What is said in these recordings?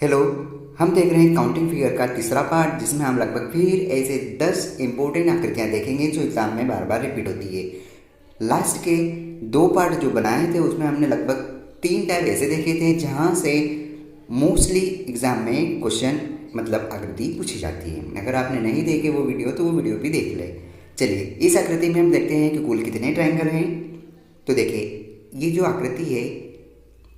Hello. हम देख रहे हैं काउंटिंग फिगर का तीसरा पार्ट, जिसमें हम लगभग फिर ऐसे 10 इंपॉर्टेंट आकृतियां देखेंगे जो एग्जाम में बार बार रिपीट होती है। लास्ट के 2 पार्ट जो बनाए थे उसमें हमने लगभग 3 टाइप ऐसे देखे थे जहां से मोस्टली एग्जाम में क्वेश्चन मतलब आकृति पूछी जाती है। अगर आपने नहीं देखे वो वीडियो तो वो वीडियो भी देख ले। चलिए, इस आकृति में हम देखते हैं कि कुल कितने ट्रायंगल हैं। तो देखिए, ये जो आकृति है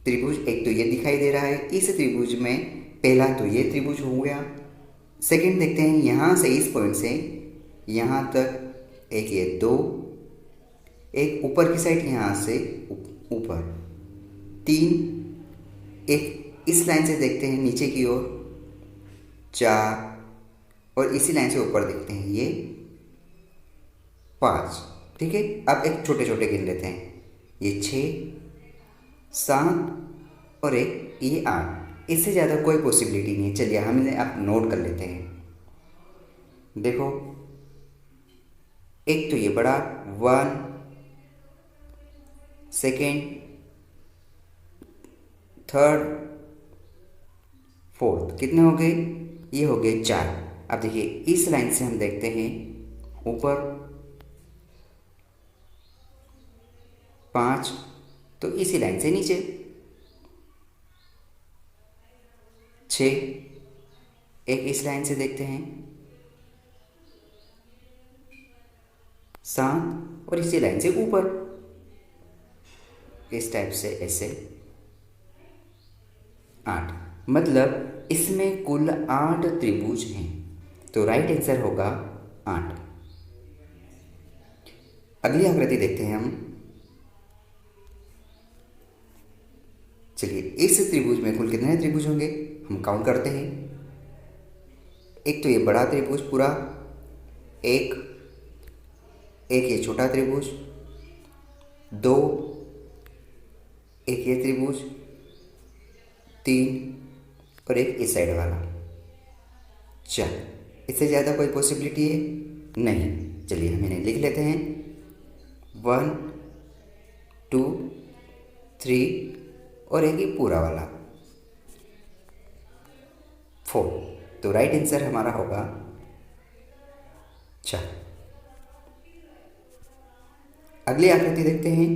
त्रिभुज, एक तो ये दिखाई दे रहा है। इस त्रिभुज में पहला तो ये त्रिभुज हो गया। सेकंड देखते हैं यहाँ से, इस पॉइंट से यहाँ तक एक ये 2, एक ऊपर की साइड यहाँ से ऊपर 3, एक इस लाइन से देखते हैं नीचे की ओर 4, और इसी लाइन से ऊपर देखते हैं ये 5। ठीक है, अब एक छोटे छोटे गिन लेते हैं। ये 6, 7 और एक ये 8। इससे ज़्यादा कोई पॉसिबिलिटी नहीं है। चलिए हम इन्हें आप नोट कर लेते हैं। देखो, एक तो ये बड़ा 1, सेकेंड, थर्ड, फोर्थ, कितने हो गए? ये हो गए 4। अब देखिए, इस लाइन से हम देखते हैं ऊपर 5, तो इसी लाइन से नीचे 6, एक इस लाइन से देखते हैं 7, और इसी लाइन से ऊपर इस टाइप से ऐसे 8। मतलब इसमें कुल 8 त्रिभुज हैं। तो राइट आंसर होगा 8। अगली आकृति देखते हैं हम। चलिए, इस त्रिभुज में कुल कितने त्रिभुज होंगे हम काउंट करते हैं। एक तो ये बड़ा त्रिभुज पूरा, एक ये छोटा त्रिभुज, 2, एक ये त्रिभुज, 3 और एक इस साइड वाला 4। इससे ज़्यादा कोई पॉसिबिलिटी है नहीं। चलिए हम इन्हें लिख लेते हैं। 1, 2, 3 और एक ये पूरा वाला 4। तो राइट आंसर हमारा होगा 4। अगली आकृति देखते हैं।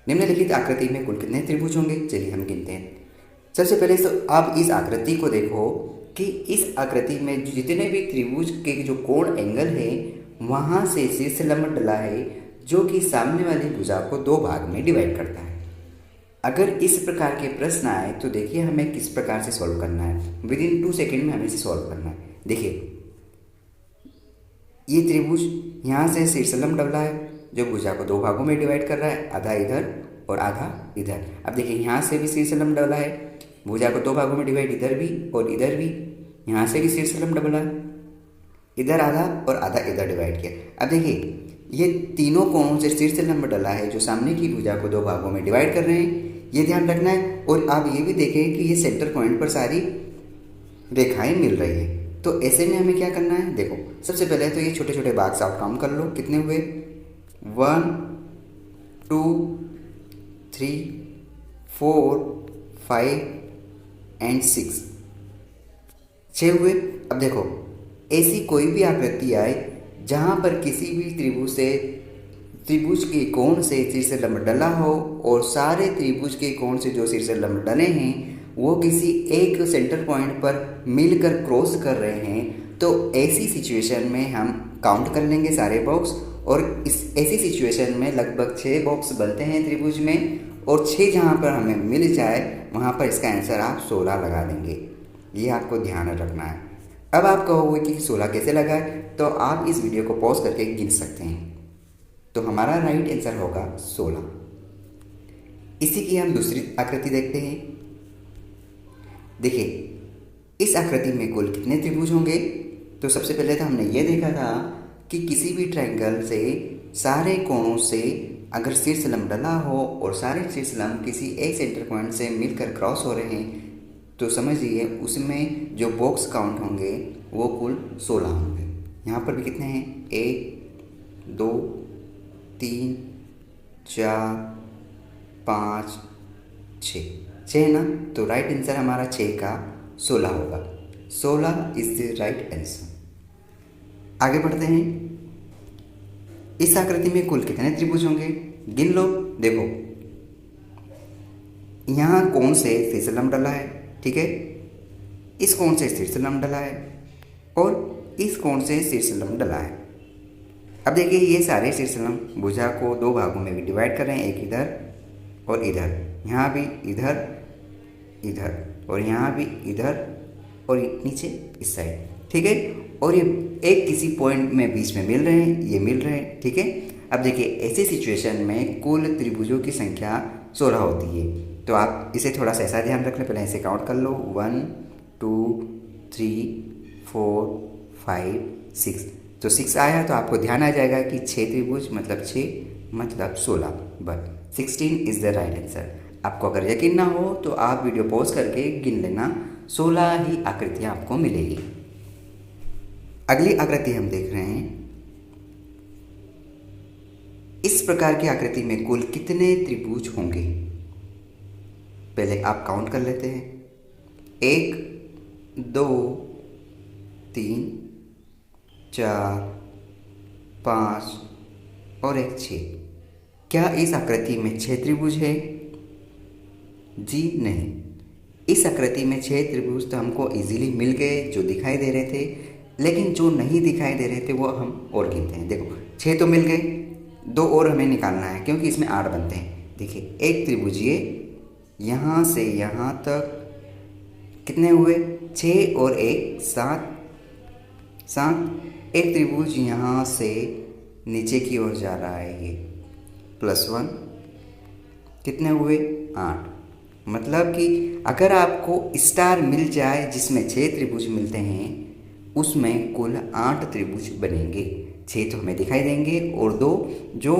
निम्नलिखित आकृति में कुल कितने त्रिभुज होंगे? चलिए हम गिनते हैं। सबसे पहले तो आप इस आकृति को देखो कि इस आकृति में जितने भी त्रिभुज के जो कोण एंगल है वहाँ से शीर्ष लंब डला है, जो कि सामने वाली भुजा को 2 भाग में डिवाइड करता है। अगर इस प्रकार के प्रश्न आए तो देखिए हमें किस प्रकार से सॉल्व करना है। विद इन 2 सेकेंड में हमें इसे सॉल्व करना है। देखिए, ये त्रिभुज यहाँ से शीर्षलंब डबला है जो भुजा को 2 भागों में डिवाइड कर रहा है, आधा इधर और आधा इधर। अब देखिए, यहाँ से भी शीर्षलंब डबला है, भुजा को 2 भागों में डिवाइड इधर भी और इधर भी। यहाँ से भी शीर्षलंब डबला है, इधर आधा और आधा इधर डिवाइड किया। अब देखिए, ये तीनों कोणों से शीर्षलंब डला है जो सामने की भुजा को 2 भागों में डिवाइड कर रहे हैं, ये ध्यान रखना है। और आप ये भी देखें कि ये सेंटर पॉइंट पर सारी रेखाएं मिल रही है। तो ऐसे में हमें क्या करना है? देखो, सबसे पहले तो ये छोटे छोटे बाक्स आप काउंट कर लो, कितने हुए? 1, 2, 3, 4, 5 एंड 6, 6 हुए। अब देखो, ऐसी कोई भी आकृति आए जहाँ पर किसी भी त्रिभुज के कोण से शीर्षलंब डला हो और सारे त्रिभुज के कोण से जो शीर्षलंब डले हैं वो किसी एक सेंटर पॉइंट पर मिलकर क्रॉस कर रहे हैं, तो ऐसी सिचुएशन में हम काउंट कर लेंगे सारे बॉक्स। और ऐसी सिचुएशन में लगभग 6 बॉक्स बनते हैं त्रिभुज में, और 6 जहाँ पर हमें मिल जाए वहाँ पर इसका आंसर आप 16 लगा देंगे। ये आपको ध्यान रखना है। अब आप कहोगे कि 16 कैसे लगाए, तो आप इस वीडियो को पॉज करके गिन सकते हैं। तो हमारा राइट आंसर होगा 16। इसी की हम दूसरी आकृति देखते हैं। देखिए, इस आकृति में कुल कितने त्रिभुज होंगे? तो सबसे पहले तो हमने ये देखा था कि किसी भी ट्रायंगल से सारे कोणों से अगर शीर्षलंब डला हो और सारे शीर्षलंब किसी एक सेंटर पॉइंट से मिलकर क्रॉस हो रहे हैं, तो समझिए उसमें जो बॉक्स काउंट होंगे वो कुल 16 होंगे। यहाँ पर भी कितने हैं? 1, 2, 3, 4, 5, 6। 6 ना, तो राइट आंसर हमारा 6 का 16 होगा। 16 इज द राइट आंसर। आगे बढ़ते हैं। इस आकृति में कुल कितने त्रिभुज होंगे, गिन लो। देखो यहाँ कोण से शीर्ष लंब डला है, ठीक है, इस कोण से शीर्ष लंब डला है और इस कोण से शीर्ष लंब डला है। अब देखिए ये सारे शीर्ष लंब भुजा को 2 भागों में भी डिवाइड कर रहे हैं, एक इधर और इधर, यहाँ भी इधर इधर और यहाँ भी इधर और नीचे इस साइड, ठीक है। और ये एक किसी पॉइंट में बीच में मिल रहे हैं, ये मिल रहे हैं, ठीक है। अब देखिए ऐसी सिचुएशन में कुल त्रिभुजों की संख्या 16 होती है। तो आप इसे थोड़ा सा ऐसा ध्यान रख लें, पहले ऐसे काउंट कर लो, 1 2 3 4 5 6। तो 6 आया तो आपको ध्यान आ जाएगा कि 6 त्रिभुज मतलब 6 मतलब 16, but 16 is the right answer. आपको अगर यकीन ना हो तो आप वीडियो पॉज करके गिन लेना, 16 ही आकृतियाँ आपको मिलेगी। अगली आकृति हम देख रहे हैं। इस प्रकार की आकृति में कुल कितने त्रिभुज होंगे, पहले आप काउंट कर लेते हैं। 1 2 3 4 5 और एक 6। क्या इस आकृति में 6 त्रिभुज है? जी नहीं। इस आकृति में 6 त्रिभुज तो हमको इजीली मिल गए जो दिखाई दे रहे थे, लेकिन जो नहीं दिखाई दे रहे थे वो हम और गिनते हैं। देखो 6 तो मिल गए, 2 और हमें निकालना है क्योंकि इसमें 8 बनते हैं। देखिए एक त्रिभुज ये यहाँ से यहाँ तक कितने हुए, 6 और 1 7 7। एक त्रिभुज यहाँ से नीचे की ओर जा रहा है, ये +1, कितने हुए 8। मतलब कि अगर आपको स्टार मिल जाए जिसमें 6 त्रिभुज मिलते हैं, उसमें कुल 8 त्रिभुज बनेंगे। 6 तो हमें दिखाई देंगे और 2 जो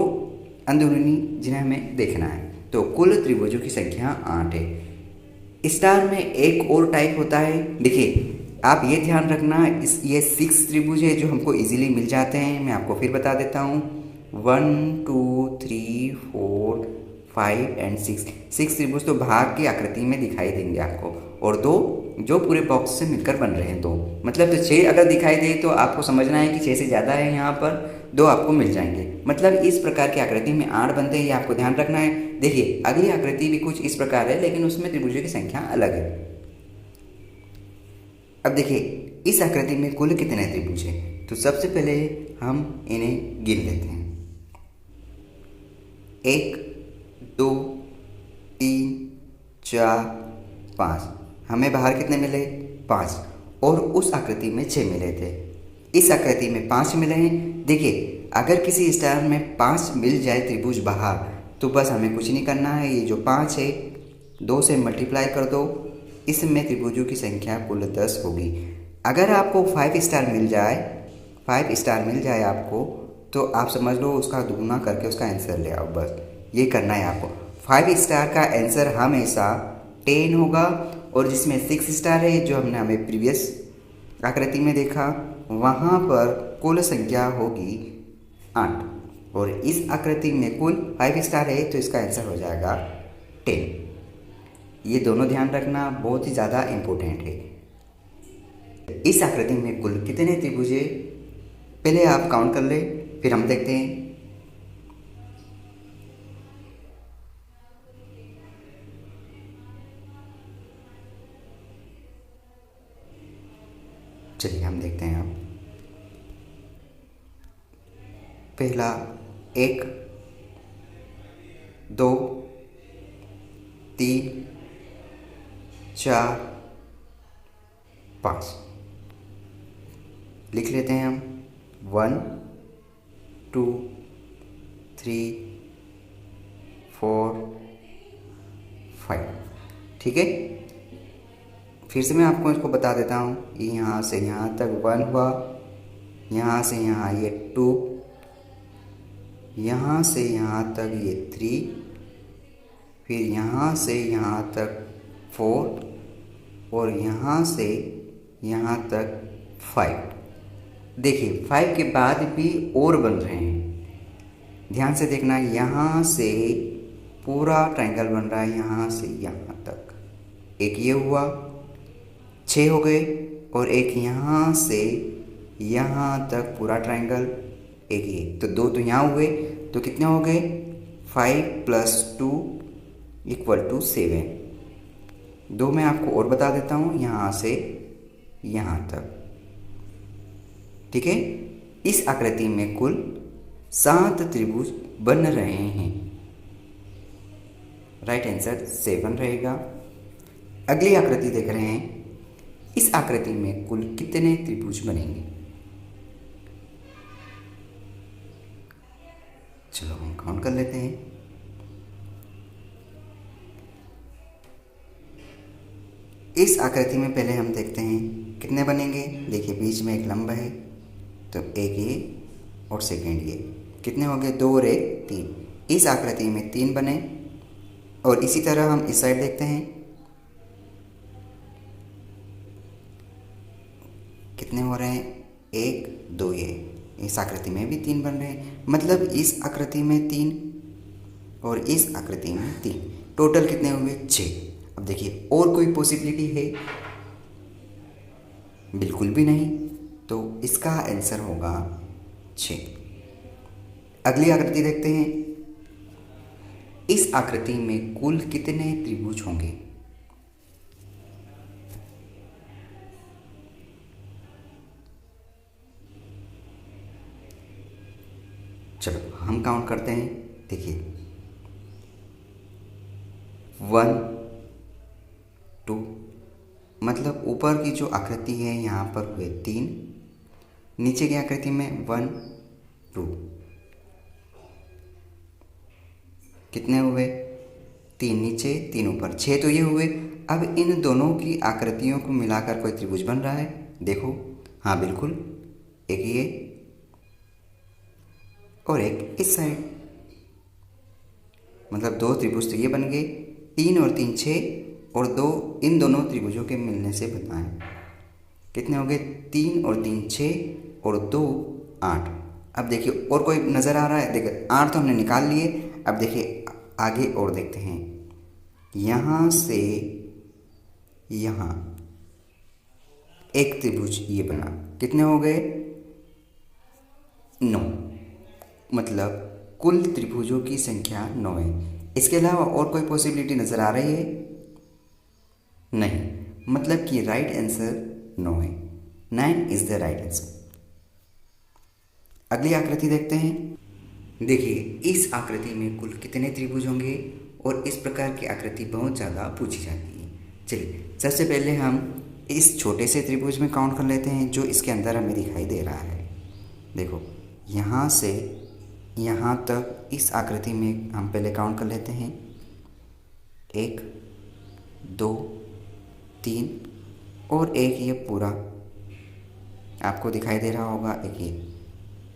अंदरूनी जिन्हें हमें देखना है, तो कुल त्रिभुजों की संख्या 8 है। स्टार में एक और टाइप होता है, देखिए आप ये ध्यान रखना, ये 6 त्रिभुज है जो हमको इजीली मिल जाते हैं। मैं आपको फिर बता देता हूँ, 1 2 3 4 5 एंड 6 त्रिभुज तो भाग की आकृति में दिखाई देंगे आपको, और 2 जो पूरे बॉक्स से मिलकर बन रहे हैं 2, मतलब तो 6 अगर दिखाई दे तो आपको समझना है कि 6 से ज़्यादा है, यहाँ पर 2 आपको मिल जाएंगे। मतलब इस प्रकार की आकृति में 8 बनते हैं, ये आपको ध्यान रखना है। देखिए अगली आकृति भी कुछ इस प्रकार है, लेकिन उसमें त्रिभुजों की संख्या अलग है। अब देखिए इस आकृति में कुल कितने त्रिभुज हैं, तो सबसे पहले हम इन्हें गिन लेते हैं। 1 2 3 4 5। हमें बाहर कितने मिले, 5, और उस आकृति में 6 मिले थे। इस आकृति में 5 मिले हैं। देखिए अगर किसी स्टार में 5 मिल जाए त्रिभुज बाहर, तो बस हमें कुछ नहीं करना है, ये जो 5 है 2 से मल्टीप्लाई कर दो, इसमें त्रिभुजों की संख्या कुल 10 होगी। अगर आपको 5 स्टार मिल जाए, 5 स्टार मिल जाए आपको, तो आप समझ लो उसका दुगुना करके उसका आंसर ले आओ, बस ये करना है आपको। 5 स्टार का आंसर हमेशा 10 होगा, और जिसमें 6 स्टार है जो हमने हमें प्रीवियस आकृति में देखा, वहाँ पर कुल संख्या होगी 8, और इस आकृति में कुल 5 स्टार है तो इसका आंसर हो जाएगा 10। ये दोनों ध्यान रखना, बहुत ही ज़्यादा इम्पोर्टेंट है। इस आकृति में कुल कितने त्रिभुज है, पहले आप काउंट कर ले, फिर हम देखते हैं। चलिए हम देखते हैं। अब पहला 1 2 3 4 5 लिख लेते हैं हम। 1 2 3 4 5, ठीक है। फिर से मैं आपको इसको बता देता हूँ, यहाँ से यहाँ तक 1 हुआ, यहाँ से यहाँ ये 2, यहाँ से यहाँ तक ये 3, फिर यहाँ से यहाँ तक 4, और यहाँ से यहाँ तक 5। देखिए 5 के बाद भी और बन रहे हैं, ध्यान से देखना। यहाँ से पूरा ट्रायंगल बन रहा है, यहाँ से यहाँ तक। एक ये हुआ, 6 हो गए, और एक यहाँ से यहाँ तक पूरा ट्रायंगल, एक ये, तो 2 तो यहाँ हुए, तो कितने हो गए, 5 + 2 = 7। 2 मैं आपको और बता देता हूँ, यहाँ से यहाँ तक, ठीक है। इस आकृति में कुल 7 त्रिभुज बन रहे हैं। राइट आंसर 7 रहेगा। अगली आकृति देख रहे हैं, इस आकृति में कुल कितने त्रिभुज बनेंगे। चलो हम काउंट कर लेते हैं। इस आकृति में पहले हम देखते हैं कितने बनेंगे। देखिए बीच में एक लंब है, तो एक ये और सेकेंड ये, कितने हो गए, 2 और 1 3। इस आकृति में 3 बने। और इसी तरह हम इस साइड देखते हैं, कितने हो रहे हैं, 1 2 ये। इस आकृति में भी 3 बन रहे हैं, मतलब इस आकृति में 3 और इस आकृति में 3, टोटल कितने हुए, 6। अब देखिए और कोई पॉसिबिलिटी है, बिल्कुल भी नहीं, तो इसका आंसर होगा 6। अगली आकृति देखते हैं, इस आकृति में कुल कितने त्रिभुज होंगे। चलो हम काउंट करते हैं। देखिए 1 2, मतलब ऊपर की जो आकृति है यहाँ पर हुए 3, नीचे की आकृति में 1 2, कितने हुए, 3 नीचे 3 ऊपर, 6 तो ये हुए। अब इन दोनों की आकृतियों को मिलाकर कोई त्रिभुज बन रहा है, देखो, हाँ बिल्कुल, एक ये और एक इस साइड, मतलब 2 त्रिभुज तो ये बन गए, 3 और 3 6, और 2 इन दोनों त्रिभुजों के मिलने से बनता है। कितने हो गए, 3 और 3 6 और 2 8। अब देखिए और कोई नज़र आ रहा है, देखिए 8 तो हमने निकाल लिए। अब देखिए आगे और देखते हैं, यहाँ से यहाँ एक त्रिभुज ये बना, कितने हो गए, 9, मतलब कुल त्रिभुजों की संख्या 9 है। इसके अलावा और कोई पॉसिबिलिटी नज़र आ रही है, नहीं, मतलब कि राइट आंसर 9 है। 9 इज द राइट आंसर। अगली आकृति देखते हैं। देखिए इस आकृति में कुल कितने त्रिभुज होंगे, और इस प्रकार की आकृति बहुत ज़्यादा पूछी जाती है। चलिए सबसे पहले हम इस छोटे से त्रिभुज में काउंट कर लेते हैं, जो इसके अंदर हमें दिखाई दे रहा है। देखो यहाँ से यहाँ तक इस आकृति में हम पहले काउंट कर लेते हैं, 1 2 3 और एक ये पूरा आपको दिखाई दे रहा होगा, एक ये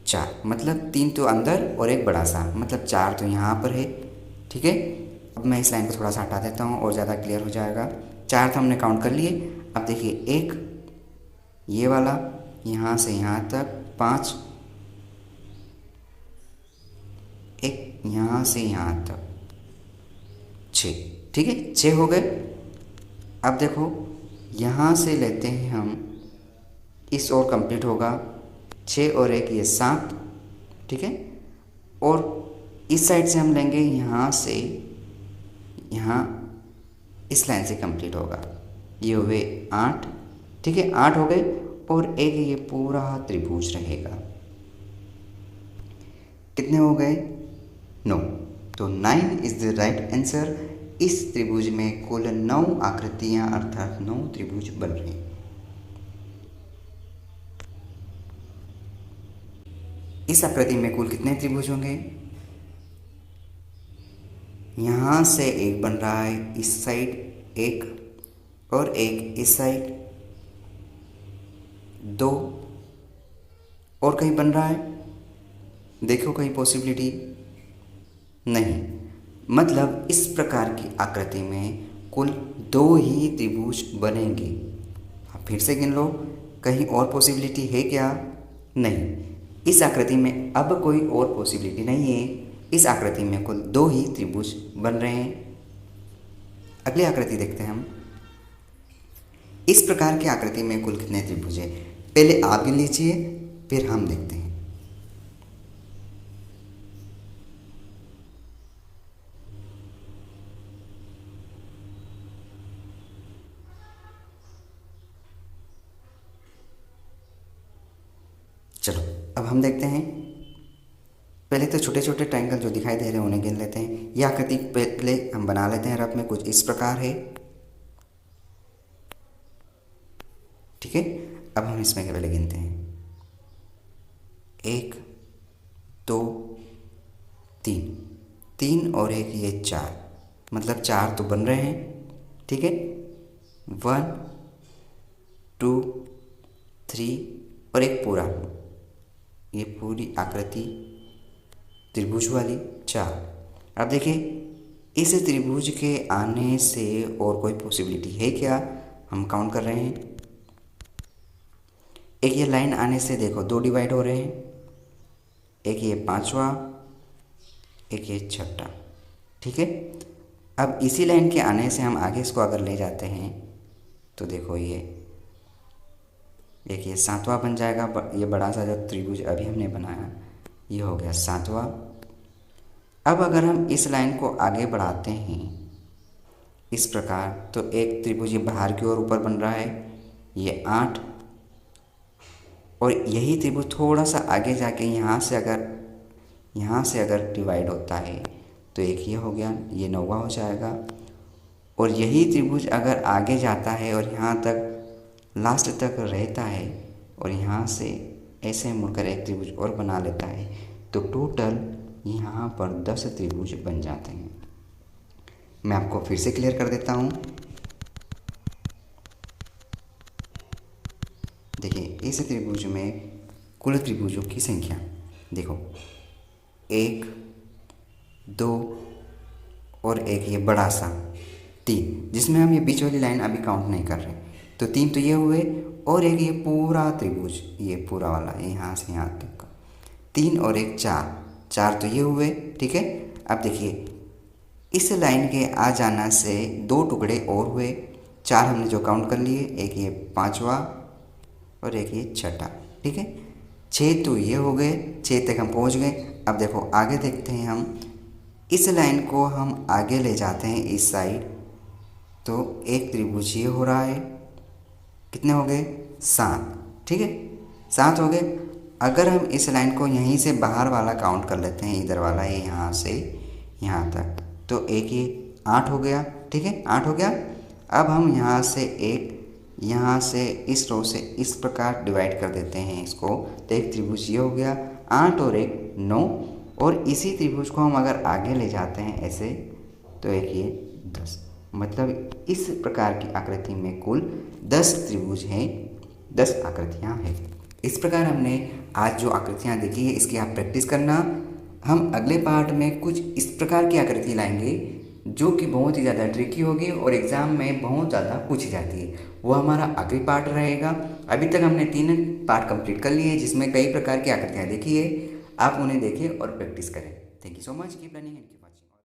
4, मतलब 3 तो अंदर और एक बड़ा सा, मतलब 4 तो यहाँ पर है, ठीक है। अब मैं इस लाइन को थोड़ा सा हटा देता हूँ और ज़्यादा क्लियर हो जाएगा। 4 तो हमने काउंट कर लिए। अब देखिए एक ये वाला यहाँ से यहाँ तक 5, एक यहाँ से यहाँ तक 6, ठीक है, 6 हो गए। अब देखो यहाँ से लेते हैं हम, इस और कंप्लीट होगा, 6 और 1 ये 7, ठीक है। और इस साइड से हम लेंगे यहाँ से यहाँ, इस लाइन से कंप्लीट होगा, ये हुए 8, ठीक है, 8 हो गए। और एक ये पूरा त्रिभुज रहेगा, कितने हो गए, 9। तो 9 इज द राइट आंसर। इस त्रिभुज में कुल 9 आकृतियां अर्थात 9 त्रिभुज बन रहे हैं। इस आकृति में कुल कितने त्रिभुज होंगे, यहाँ से एक बन रहा है, इस साइड एक और एक इस साइड, 2 और कहीं बन रहा है, देखो कहीं पॉसिबिलिटी नहीं, मतलब इस प्रकार की आकृति में कुल 2 ही त्रिभुज बनेंगे। आप फिर से गिन लो, कहीं और पॉसिबिलिटी है क्या, नहीं। इस आकृति में अब कोई और पॉसिबिलिटी नहीं है, इस आकृति में कुल 2 ही त्रिभुज बन रहे हैं। अगली आकृति देखते हैं हम। इस प्रकार की आकृति में कुल कितने त्रिभुज है? पहले आप गिन लीजिए, फिर हम देखते हैं। चलो अब हम देखते हैं। पहले तो छोटे छोटे ट्रायंगल जो दिखाई दे रहे हैं उन्हें गिन लेते हैं। यह आकृति पहले हम बना लेते हैं रफ में, कुछ इस प्रकार है। ठीक है, अब हम इसमें पहले गिनते हैं। 1 2 3, 3 और 1 ये 4, मतलब 4 तो बन रहे हैं। ठीक है, 1 2 3 और एक पूरा, ये पूरी आकृति त्रिभुज वाली 4। अब देखिए, इस त्रिभुज के आने से और कोई पॉसिबिलिटी है क्या? हम काउंट कर रहे हैं। एक ये लाइन आने से देखो 2 डिवाइड हो रहे हैं, एक ये 5वां, एक ये 6ठा। ठीक है, अब इसी लाइन के आने से हम आगे इसको अगर ले जाते हैं तो देखो ये एक ये 7वां बन जाएगा। ये बड़ा सा जो त्रिभुज अभी हमने बनाया ये हो गया 7वां। अब अगर हम इस लाइन को आगे बढ़ाते हैं इस प्रकार, तो एक त्रिभुज ये बाहर की ओर ऊपर बन रहा है, ये 8। और यही त्रिभुज थोड़ा सा आगे जाके यहाँ से अगर डिवाइड होता है तो एक ये हो गया, ये 9वां हो जाएगा। और यही त्रिभुज अगर आगे जाता है और यहाँ तक लास्ट तक रहता है और यहाँ से ऐसे मुड़कर एक त्रिभुज और बना लेता है, तो टोटल यहाँ पर 10 त्रिभुज बन जाते हैं। मैं आपको फिर से क्लियर कर देता हूँ। देखिए, इस त्रिभुज में कुल त्रिभुजों की संख्या देखो 1 2 और एक ये बड़ा सा 3, जिसमें हम ये बीच वाली लाइन अभी काउंट नहीं कर रहे। तो 3 तो ये हुए, और एक ये पूरा त्रिभुज, ये पूरा वाला यहाँ से यहाँ तक का 3 और एक 4 तो ये हुए। ठीक है, अब देखिए इस लाइन के आ जाना से 2 टुकड़े और हुए, 4 हमने जो काउंट कर लिए, एक ये 5वां और एक ये 6ठा। ठीक है, 6 तो ये हो गए, 6 तक हम पहुँच गए। अब देखो आगे देखते हैं हम। इस लाइन को हम आगे ले जाते हैं इस साइड, तो एक त्रिभुज ये हो रहा है। कितने हो गए? 7। ठीक है, 7 हो गए। अगर हम इस लाइन को यहीं से बाहर वाला काउंट कर लेते हैं, इधर वाला ये यहाँ से यहाँ तक, तो एक ये 8 हो गया। ठीक है, 8 हो गया। अब हम यहाँ से इस रो से इस प्रकार डिवाइड कर देते हैं इसको, तो एक त्रिभुज ये हो गया 8 और एक 9। और इसी त्रिभुज को हम अगर आगे ले जाते हैं ऐसे, तो एक ये 10, मतलब इस प्रकार की आकृति में कुल 10 त्रिभुज हैं, 10 आकृतियाँ हैं। इस प्रकार हमने आज जो आकृतियाँ देखी है इसकी आप प्रैक्टिस करना। हम अगले पार्ट में कुछ इस प्रकार की आकृति लाएंगे जो कि बहुत ही ज़्यादा ट्रिकी होगी और एग्ज़ाम में बहुत ज़्यादा पूछी जाती है। वो हमारा आखिरी पार्ट रहेगा। अभी तक हमने 3 पार्ट कंप्लीट कर लिए हैं जिसमें कई प्रकार की आकृतियाँ देखी है। आप उन्हें देखें और प्रैक्टिस करें। Thank you so much, keep learning.